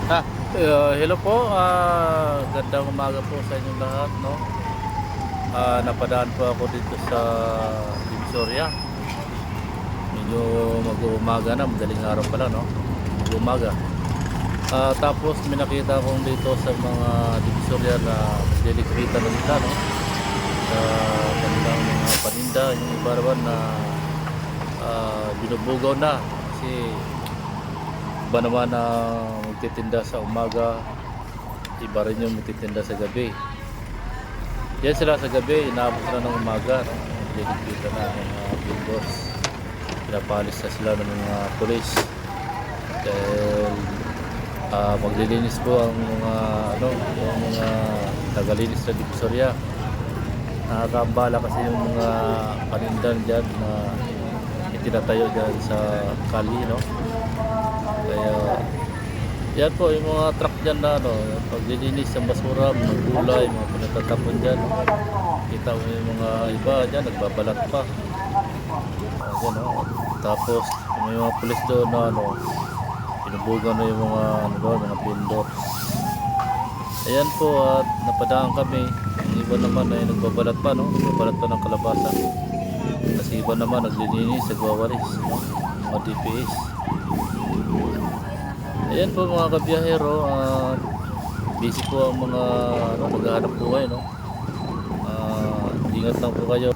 Hello po, gandang umaga po sa inyong lahat, no? Napadaan po ako dito sa Divisoria. Medyo mag-uumaga na, madaling araw pala, no? Mag-uumaga. Tapos may nakita akong dito sa mga Divisoria na delikritan na nila, no? Sa kanilang mga paninda, yung iba naman na binubugaw na. Kasi iba naman na magtitinda sa umaga, iba rin yung magtitinda sa gabi. Yan sila sa gabi, inaabot sila ng umaga, no? Dinikita na ng mga vendors. Pinapalis na sila ng mga polis dahil maglilinis po ang mga yung mga tagalinis na Divisoria. Nakakambala kasi yung mga panindan dyan na itinatayo dyan sa kali, no? Kaya yan po yung mga truck dyan na paglilinis ng basura, mga gulay, mga pinatatapon dyan. Kita mo yung mga iba dyan, nagbabalat pa. Dyan, no? Tapos may mga pulis doon na pinubugan na yung mga mga vendors. Ayan po, at napadaan kami. Yung iba naman ay nagbabalat pa, no? Nagbabalat pa ng kalabasa. Kasi iba naman naglilinis, nagwawalis, no? Mga DPS. Ayan po mga kabiyahero, busy po ang mga naghahanap buhay, no? Ingat lang po kayo.